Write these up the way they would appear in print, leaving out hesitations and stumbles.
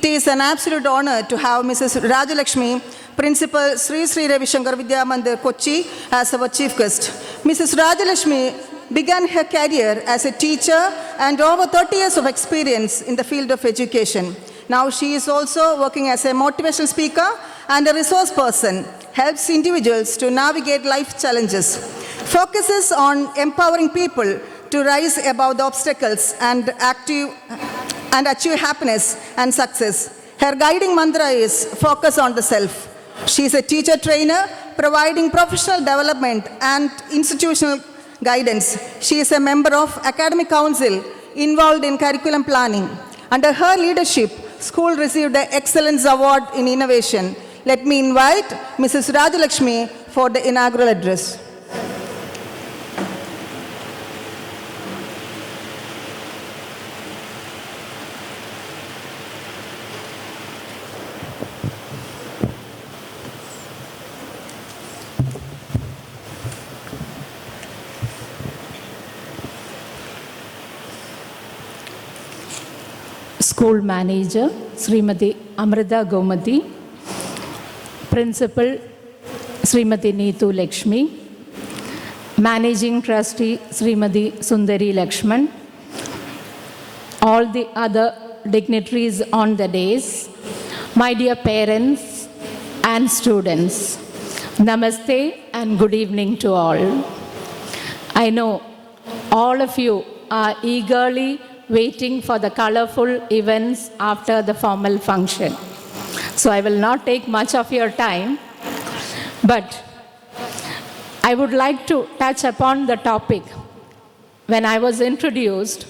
It is an absolute honor to have Mrs. Rajalakshmi, Principal Sri Sri Ravi Shankar Vidya Mandir, Kochi, as our chief guest. Mrs. Rajalakshmi began her career as a teacher and over 30 years of experience in the field of education. Now she is also working as a motivational speaker and a resource person, helps individuals to navigate life challenges, focuses on empowering people to rise above the obstacles and achieve happiness and success. Her guiding mantra is focus on the self. She is a teacher trainer providing professional development and institutional guidance. She is a member of Academic Council involved in curriculum planning. Under her leadership, school received the Excellence Award in Innovation. Let me invite Mrs. Rajalakshmi for the inaugural address. School Manager Srimati Amrita Gomati, Principal Srimati Neetu Lakshmi, Managing Trustee Srimati Sundari Lakshman, all the other dignitaries on the dais, my dear parents and students, Namaste and good evening to all. I know all of you are eagerly waiting for the colorful events after the formal function. So I will not take much of your time, but I would like to touch upon the topic. When I was introduced,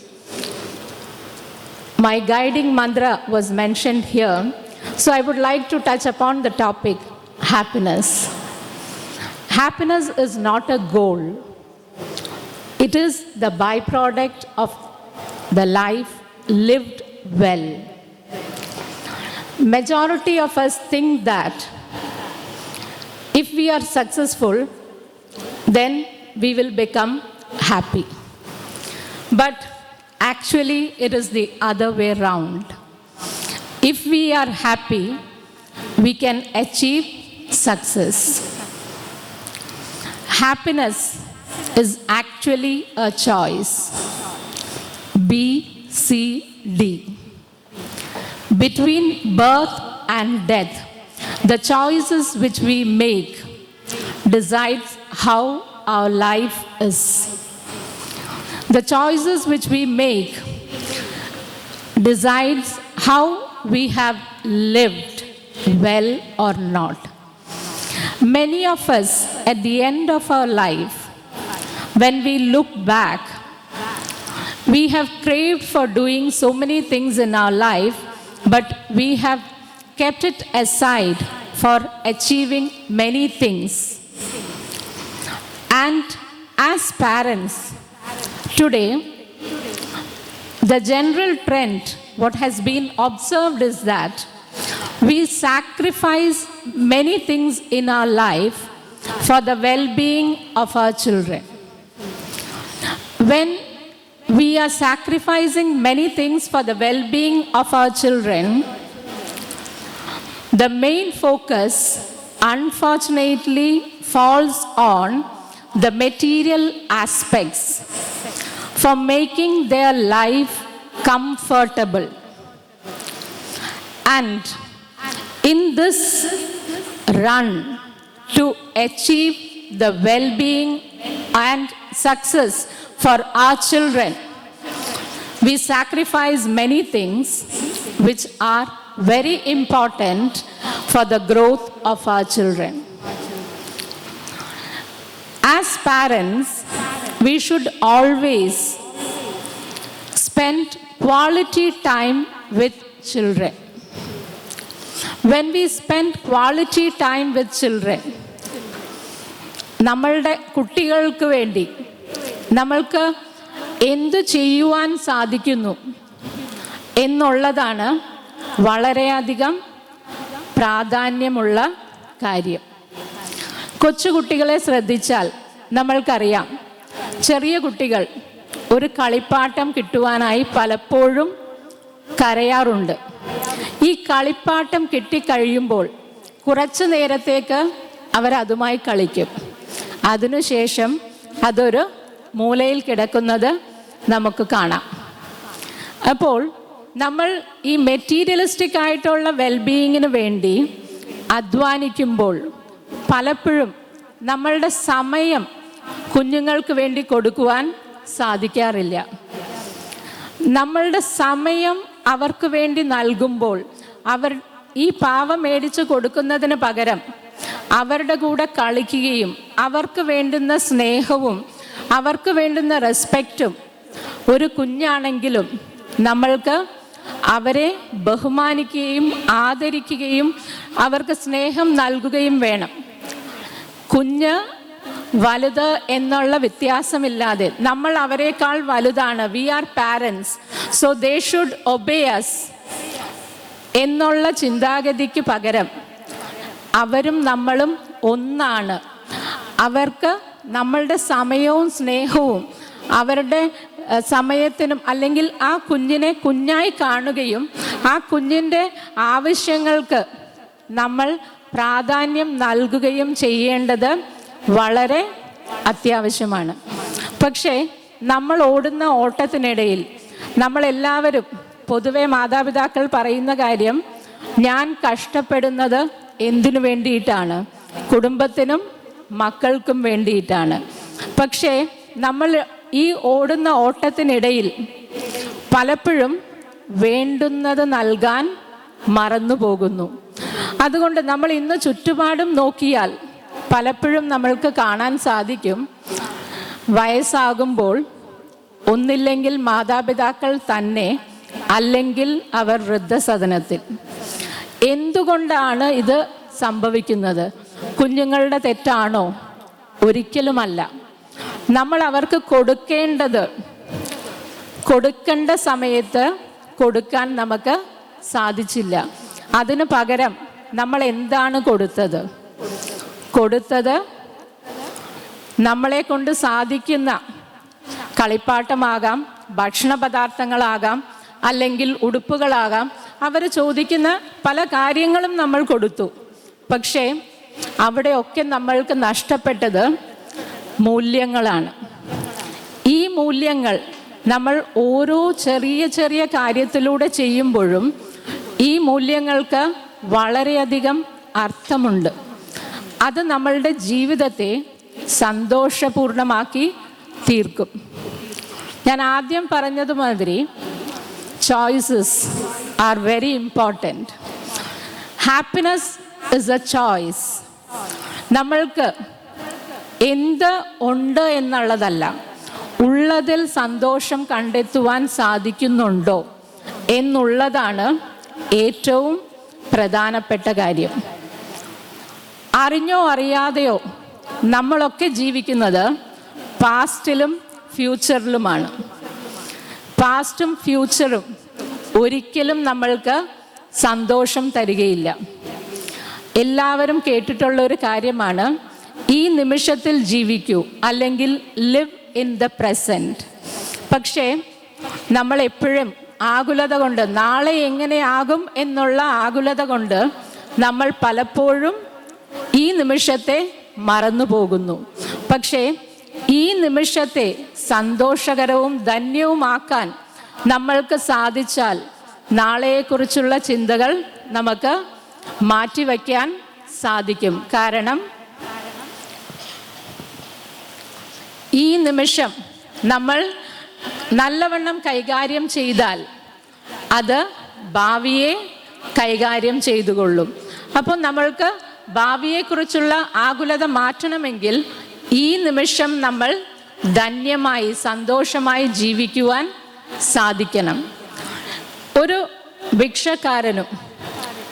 my guiding mantra was mentioned here, so I would like to touch upon the topic, happiness. Happiness is not a goal. It is the byproduct of the life lived well. Majority of us think that if we are successful, then we will become happy. But actually, it is the other way around. If we are happy, we can achieve success. Happiness is actually a choice. B, C, D. Between birth and death, the choices which we make decides how our life is. The choices which we make decides how we have lived well or not. Many of us at the end of our life, when we look back, we have craved for doing so many things in our life, but we have kept it aside for achieving many things. And as parents, today, the general trend, what has been observed is that we sacrifice many things in our life for the well-being of our children. When we are sacrificing many things for the well-being of our children, the main focus, unfortunately, falls on the material aspects for making their life comfortable. And in this run to achieve the well-being and success for our children, we sacrifice many things which are very important for the growth of our children. As parents, we should always spend quality time with children. When we spend quality time with children, നമ്മളുടെ കുട്ടികൾക്ക് വേണ്ടി നമ്മൾക്ക് എന്തു ചെയ്യുവാൻ സാധിക്കുന്നു എന്നുള്ളതാണ് വളരെയധികം പ്രാധാന്യമുള്ള കാര്യം. കൊച്ചുകുട്ടികളെ ശ്രദ്ധിച്ചാൽ നമ്മൾക്കറിയാം, ചെറിയ കുട്ടികൾ ഒരു കളിപ്പാട്ടം കിട്ടുവാനായി പലപ്പോഴും കരയാറുണ്ട്. ഈ കളിപ്പാട്ടം കിട്ടിക്കഴിയുമ്പോൾ കുറച്ചു നേരത്തേക്ക് അവരതുമായി കളിക്കും. അതിനുശേഷം അതൊരു മൂലയിൽ കിടക്കുന്നത് നമുക്ക് കാണാം. അപ്പോൾ നമ്മൾ ഈ മെറ്റീരിയലിസ്റ്റിക് ആയിട്ടുള്ള വെൽബീയിങ്ങിന് വേണ്ടി അധ്വാനിക്കുമ്പോൾ പലപ്പോഴും നമ്മളുടെ സമയം കുഞ്ഞുങ്ങൾക്ക് വേണ്ടി കൊടുക്കുവാൻ സാധിക്കാറില്ല. നമ്മളുടെ സമയം അവർക്ക് വേണ്ടി നൽകുമ്പോൾ അവർ ഈ പാവ മേടിച്ച് കൊടുക്കുന്നതിന് പകരം അവരുടെ കൂടെ കളിക്കുകയും അവർക്ക് വേണ്ടുന്ന സ്നേഹവും അവർക്ക് വേണ്ടുന്ന റെസ്പെക്റ്റും ഒരു കുഞ്ഞാണെങ്കിലും നമ്മൾക്ക് അവരെ ബഹുമാനിക്കുകയും ആദരിക്കുകയും അവർക്ക് സ്നേഹം നൽകുകയും വേണം. കുഞ്ഞ് വലുത് എന്നുള്ള വ്യത്യാസമില്ലാതെ നമ്മൾ അവരെക്കാൾ വലുതാണ്, we are parents, so they should obey us എന്നുള്ള ചിന്താഗതിക്ക് പകരം അവരും നമ്മളും ഒന്നാണ്. അവർക്ക് നമ്മളുടെ സമയവും സ്നേഹവും അവരുടെ സമയത്തിനും അല്ലെങ്കിൽ ആ കുഞ്ഞിനെ കുഞ്ഞായി കാണുകയും ആ കുഞ്ഞിൻ്റെ ആവശ്യങ്ങൾക്ക് നമ്മൾ പ്രാധാന്യം നൽകുകയും ചെയ്യേണ്ടത് വളരെ അത്യാവശ്യമാണ്. പക്ഷേ നമ്മൾ ഓടുന്ന ഓട്ടത്തിനിടയിൽ നമ്മളെല്ലാവരും പൊതുവെ മാതാപിതാക്കൾ പറയുന്ന കാര്യം, ഞാൻ കഷ്ടപ്പെടുന്നത് എന്തിനു വേണ്ടിയിട്ടാണ്? കുടുംബത്തിനും മക്കൾക്കും വേണ്ടിയിട്ടാണ്. പക്ഷേ നമ്മൾ ഈ ഓടുന്ന ഓട്ടത്തിനിടയിൽ പലപ്പോഴും വേണ്ടുന്നത് നൽകാൻ മറന്നു പോകുന്നു. അതുകൊണ്ട് നമ്മൾ ഇന്ന് ചുറ്റുപാടും നോക്കിയാൽ പലപ്പോഴും നമ്മൾക്ക് കാണാൻ സാധിക്കും, വയസ്സാകുമ്പോൾ ഒന്നില്ലെങ്കിൽ മാതാപിതാക്കൾ തന്നെ, അല്ലെങ്കിൽ അവർ വൃദ്ധസദനത്തിൽ. എന്തുകൊണ്ടാണ് ഇത് സംഭവിക്കുന്നത്? കുഞ്ഞുങ്ങളുടെ തെറ്റാണോ? ഒരിക്കലുമല്ല. നമ്മൾ അവർക്ക് കൊടുക്കേണ്ട സമയത്ത് കൊടുക്കാൻ നമുക്ക് സാധിച്ചില്ല. അതിനു പകരം നമ്മൾ എന്താണ് കൊടുത്തത് നമ്മളെ കൊണ്ട് സാധിക്കുന്ന കളിപ്പാട്ടമാകാം, ഭക്ഷണ പദാർത്ഥങ്ങളാകാം, അല്ലെങ്കിൽ ഉടുപ്പുകളാകാം. അവർ ചോദിക്കുന്ന പല കാര്യങ്ങളും നമ്മൾ കൊടുത്തു. പക്ഷേ അവിടെയൊക്കെ നമ്മൾക്ക് നഷ്ടപ്പെട്ടത് മൂല്യങ്ങളാണ്. ഈ മൂല്യങ്ങൾ നമ്മൾ ഓരോ ചെറിയ ചെറിയ കാര്യത്തിലൂടെ ചെയ്യുമ്പോഴും ഈ മൂല്യങ്ങൾക്ക് വളരെയധികം അർത്ഥമുണ്ട്. അത് നമ്മളുടെ ജീവിതത്തെ സന്തോഷപൂർണമാക്കി തീർക്കും. ഞാൻ ആദ്യം പറഞ്ഞതുമാതിരി choices are very important. Happiness is a choice. നമ്മൾക്ക് എന്ത് ഉണ്ട് എന്നുള്ളതല്ല, ഉള്ളതിൽ സന്തോഷം കണ്ടെത്തുവാൻ സാധിക്കുന്നുണ്ടോ എന്നുള്ളതാണ് ഏറ്റവും പ്രധാനപ്പെട്ട കാര്യം. അറിഞ്ഞോ അറിയാതെയോ നമ്മളൊക്കെ ജീവിക്കുന്നത് പാസ്റ്റിലും ഫ്യൂച്ചറിലുമാണ്. പാസ്റ്റും ഫ്യൂച്ചറും ഒരിക്കലും നമ്മൾക്ക് സന്തോഷം തരികയില്ല. എല്ലാവരും കേട്ടിട്ടുള്ള ഒരു കാര്യമാണ്, ഈ നിമിഷത്തിൽ ജീവിക്കൂ, അല്ലെങ്കിൽ ലിവ് ഇൻ ദ പ്രസൻറ്റ്. പക്ഷേ നമ്മൾ എപ്പോഴും ആകുലത കൊണ്ട്, നാളെ എങ്ങനെയാകും എന്നുള്ള ആകുലത കൊണ്ട് നമ്മൾ പലപ്പോഴും ഈ നിമിഷത്തെ മറന്നു പോകുന്നു. പക്ഷേ ഈ നിമിഷത്തെ സന്തോഷകരവും ധന്യവുമാക്കാൻ നമ്മൾക്ക് സാധിച്ചാൽ നാളെയെക്കുറിച്ചുള്ള ചിന്തകൾ നമുക്ക് മാറ്റിവെക്കാൻ സാധിക്കും. കാരണം ഈ നിമിഷം നമ്മൾ നല്ലവണ്ണം കൈകാര്യം ചെയ്താൽ അത് ഭാവിയെ കൈകാര്യം ചെയ്തുകൊള്ളും. അപ്പോൾ നമ്മൾക്ക് ഭാവിയെക്കുറിച്ചുള്ള ആകുലത മാറ്റണമെങ്കിൽ ഈ നിമിഷം നമ്മൾ ധന്യമായി സന്തോഷമായി ജീവിക്കുവാൻ സാധിക്കണം. ഒരു ഭിക്ഷക്കാരനും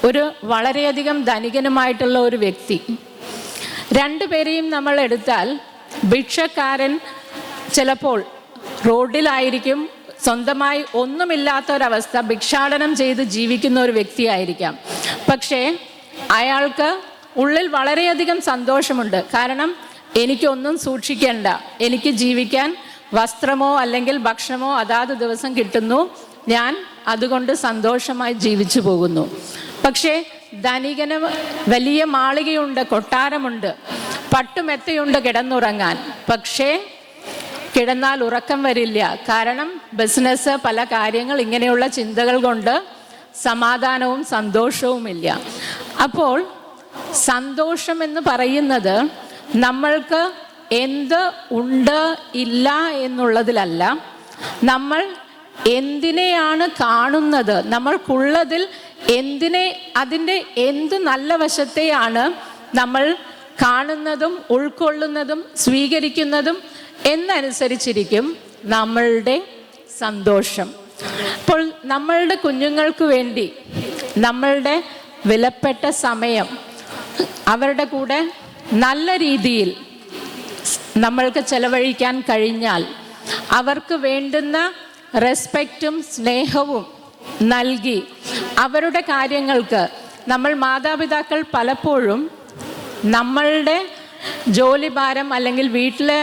ഒരു വളരെയധികം ധനികനുമായിട്ടുള്ള ഒരു വ്യക്തി, രണ്ടുപേരെയും നമ്മൾ എടുത്താൽ, ഭിക്ഷക്കാരൻ ചിലപ്പോൾ റോഡിലായിരിക്കും, സ്വന്തമായി ഒന്നുമില്ലാത്തൊരവസ്ഥ, ഭിക്ഷാടനം ചെയ്ത് ജീവിക്കുന്ന ഒരു വ്യക്തിയായിരിക്കാം. പക്ഷേ അയാൾക്ക് ഉള്ളിൽ വളരെയധികം സന്തോഷമുണ്ട്. കാരണം എനിക്കൊന്നും സൂക്ഷിക്കേണ്ട, എനിക്ക് ജീവിക്കാൻ വസ്ത്രമോ അല്ലെങ്കിൽ ഭക്ഷണമോ അതാത് ദിവസം കിട്ടുന്നു, ഞാൻ അതുകൊണ്ട് സന്തോഷമായി ജീവിച്ചു പോകുന്നു. പക്ഷേ ധനികന് വലിയ മാളികയുണ്ട്, കൊട്ടാരമുണ്ട്, പട്ടുമെത്തയുണ്ട് കിടന്നുറങ്ങാൻ. പക്ഷേ കിടന്നാൽ ഉറക്കം വരില്ല. കാരണം ബിസിനസ്, പല കാര്യങ്ങൾ, ഇങ്ങനെയുള്ള ചിന്തകൾ കൊണ്ട് സമാധാനവും സന്തോഷവുമില്ല. അപ്പോൾ സന്തോഷം എന്ന് പറയുന്നത് നമ്മൾക്ക് എന്ത് ഉണ്ട് ഇല്ല എന്നുള്ളതിലല്ല, നമ്മൾ എന്തിനെയാണ് കാണുന്നത്, നമ്മൾക്കുള്ളതിൽ അതിൻ്റെ എന്ത് നല്ല വശത്തെയാണ് നമ്മൾ കാണുന്നതും ഉൾക്കൊള്ളുന്നതും സ്വീകരിക്കുന്നതും എന്നനുസരിച്ചിരിക്കും നമ്മളുടെ സന്തോഷം. അപ്പോൾ നമ്മളുടെ കുഞ്ഞുങ്ങൾക്ക് വേണ്ടി നമ്മളുടെ വിലപ്പെട്ട സമയം അവരുടെ കൂടെ നല്ല രീതിയിൽ നമ്മൾക്ക് ചെലവഴിക്കാൻ കഴിഞ്ഞാൽ, അവർക്ക് വേണ്ടുന്ന റെസ്പെക്റ്റും സ്നേഹവും നൽകി അവരുടെ കാര്യങ്ങൾക്ക് നമ്മൾ മാതാപിതാക്കൾ പലപ്പോഴും നമ്മളുടെ ജോലിഭാരം അല്ലെങ്കിൽ വീട്ടിലെ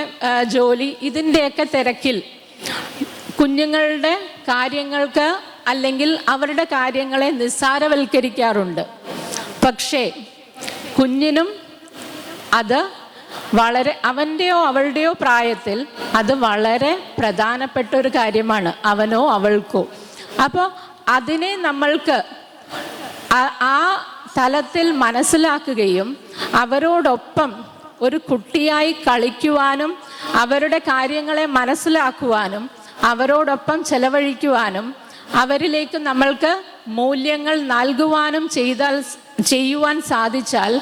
ജോലി ഇതിൻ്റെയൊക്കെ തിരക്കിൽ കുഞ്ഞുങ്ങളുടെ കാര്യങ്ങൾക്ക് അല്ലെങ്കിൽ അവരുടെ കാര്യങ്ങളെ നിസ്സാരവൽക്കരിക്കാറുണ്ട്. പക്ഷേ കുഞ്ഞിനും അത് വളരെ, അവൻ്റെയോ അവളുടെയോ പ്രായത്തിൽ അത് വളരെ പ്രധാനപ്പെട്ട ഒരു കാര്യമാണ്, അവനോ അവൾക്കോ. അപ്പോൾ അതിനെ നമ്മൾക്ക് ആ തലത്തിൽ മനസ്സിലാക്കുകയും അവരോടൊപ്പം ഒരു കുട്ടിയായി കളിക്കുവാനും അവരുടെ കാര്യങ്ങളെ മനസ്സിലാക്കുവാനും അവരോടൊപ്പം ചെലവഴിക്കുവാനും അവരിലേക്ക് നമ്മൾക്ക് മൂല്യങ്ങൾ നൽകുവാനും ചെയ്യുവാൻ സാധിച്ചാൽ